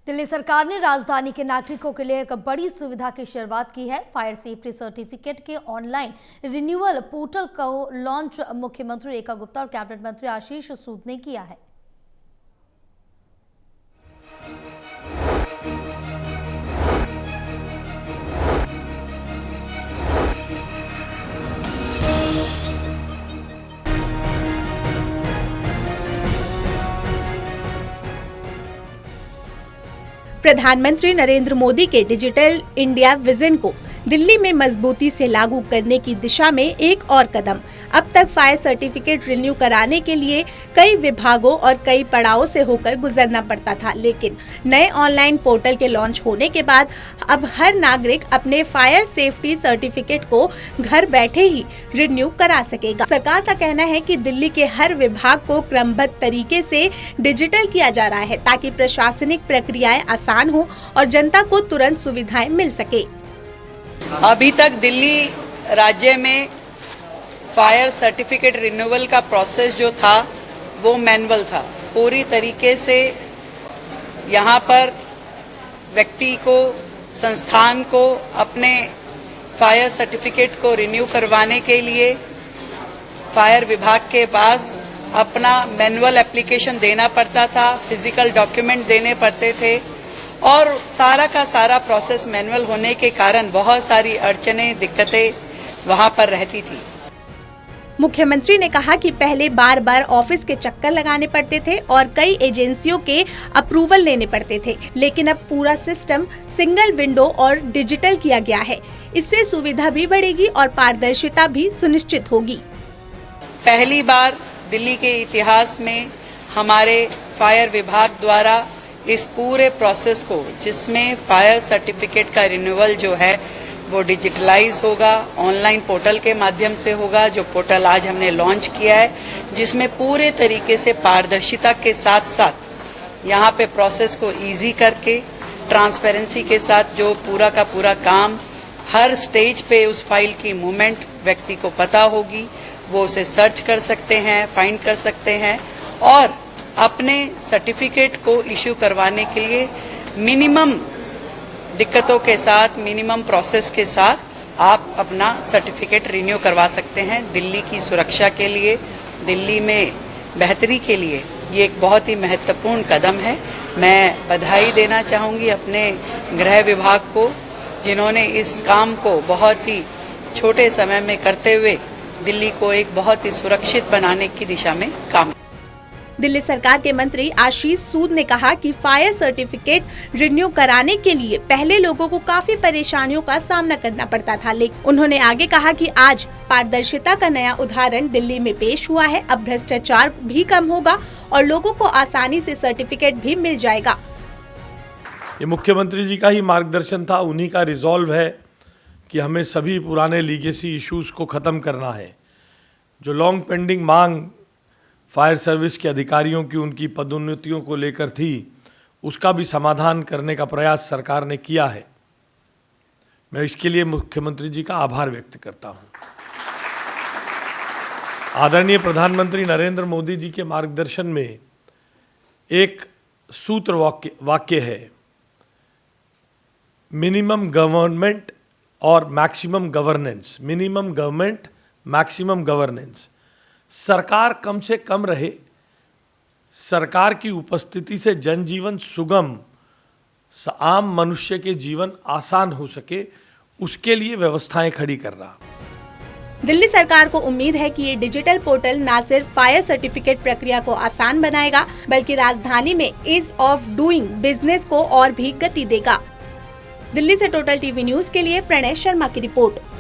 दिल्ली सरकार ने राजधानी के नागरिकों के लिए एक बड़ी सुविधा की शुरुआत की है। फायर सेफ्टी सर्टिफिकेट के ऑनलाइन रिन्यूअल पोर्टल को लॉन्च मुख्यमंत्री रेखा गुप्ता और कैबिनेट मंत्री आशीष सूद ने किया है। प्रधानमंत्री नरेंद्र मोदी के डिजिटल इंडिया विजन को दिल्ली में मजबूती से लागू करने की दिशा में एक और कदम। अब तक फायर सर्टिफिकेट रिन्यू कराने के लिए कई विभागों और कई पड़ावों से होकर गुजरना पड़ता था, लेकिन नए ऑनलाइन पोर्टल के लॉन्च होने के बाद अब हर नागरिक अपने फायर सेफ्टी सर्टिफिकेट को घर बैठे ही रिन्यू करा सकेगा। सरकार का कहना है कि दिल्ली के हर विभाग को क्रमबद्ध तरीके से डिजिटल किया जा रहा है ताकि प्रशासनिक प्रक्रियाएं आसान हो और जनता को तुरंत सुविधाएं मिल सके। अभी तक दिल्ली राज्य में फायर सर्टिफिकेट रिन्यूअल का प्रोसेस जो था वो मैनुअल था। पूरी तरीके से यहाँ पर व्यक्ति को, संस्थान को अपने फायर सर्टिफिकेट को रिन्यू करवाने के लिए फायर विभाग के पास अपना मैनुअल एप्लीकेशन देना पड़ता था, फिजिकल डॉक्यूमेंट देने पड़ते थे और सारा का सारा प्रोसेस मैनुअल होने के कारण बहुत सारी अड़चनें, दिक्कतें वहां पर रहती थी। मुख्यमंत्री ने कहा कि पहले बार बार ऑफिस के चक्कर लगाने पड़ते थे और कई एजेंसियों के अप्रूवल लेने पड़ते थे, लेकिन अब पूरा सिस्टम सिंगल विंडो और डिजिटल किया गया है। इससे सुविधा भी बढ़ेगी और पारदर्शिता भी सुनिश्चित होगी। पहली बार दिल्ली के इतिहास में हमारे फायर विभाग द्वारा इस पूरे प्रोसेस को, जिसमें फायर सर्टिफिकेट का रिन्यूअल जो है वो डिजिटलाइज होगा, ऑनलाइन पोर्टल के माध्यम से होगा, जो पोर्टल आज हमने लॉन्च किया है, जिसमें पूरे तरीके से पारदर्शिता के साथ साथ यहाँ पे प्रोसेस को इजी करके ट्रांसपेरेंसी के साथ जो पूरा का पूरा काम हर स्टेज पे उस फाइल की मूवमेंट व्यक्ति को पता होगी, वो उसे सर्च कर सकते हैं, फाइंड कर सकते हैं और अपने सर्टिफिकेट को इश्यू करवाने के लिए मिनिमम दिक्कतों के साथ, मिनिमम प्रोसेस के साथ आप अपना सर्टिफिकेट रिन्यू करवा सकते हैं। दिल्ली की सुरक्षा के लिए, दिल्ली में बेहतरी के लिए ये एक बहुत ही महत्वपूर्ण कदम है। मैं बधाई देना चाहूंगी अपने गृह विभाग को, जिन्होंने इस काम को बहुत ही छोटे समय में करते हुए दिल्ली को एक बहुत ही सुरक्षित बनाने की दिशा में काम। दिल्ली सरकार के मंत्री आशीष सूद ने कहा कि फायर सर्टिफिकेट रिन्यू कराने के लिए पहले लोगों को काफी परेशानियों का सामना करना पड़ता था, लेकिन उन्होंने आगे कहा कि आज पारदर्शिता का नया उदाहरण दिल्ली में पेश हुआ है। अब भ्रष्टाचार भी कम होगा और लोगों को आसानी से सर्टिफिकेट भी मिल जाएगा। ये मुख्यमंत्री जी का ही मार्गदर्शन था, उन्हीं का रिजॉल्व है कि हमें सभी पुराने लीगेसी इश्यूज को खत्म करना है। जो लॉन्ग पेंडिंग मांग फायर सर्विस के अधिकारियों की, उनकी पदोन्नतियों को लेकर थी, उसका भी समाधान करने का प्रयास सरकार ने किया है। मैं इसके लिए मुख्यमंत्री जी का आभार व्यक्त करता हूं। आदरणीय प्रधानमंत्री नरेंद्र मोदी जी के मार्गदर्शन में एक सूत्र वाक्य है, मिनिमम गवर्नमेंट और maximum governance. Minimum government, maximum governance. सरकार कम से कम रहे, सरकार की उपस्थिति से जनजीवन सुगम, आम मनुष्य के जीवन आसान हो सके, उसके लिए व्यवस्थाएं खड़ी करना। दिल्ली सरकार को उम्मीद है कि ये डिजिटल पोर्टल न सिर्फ फायर सर्टिफिकेट प्रक्रिया को आसान बनाएगा, बल्कि राजधानी में ईज ऑफ डूइंग बिजनेस को और भी गति देगा। दिल्ली से टोटल टीवी न्यूज के लिए प्रणय शर्मा की रिपोर्ट।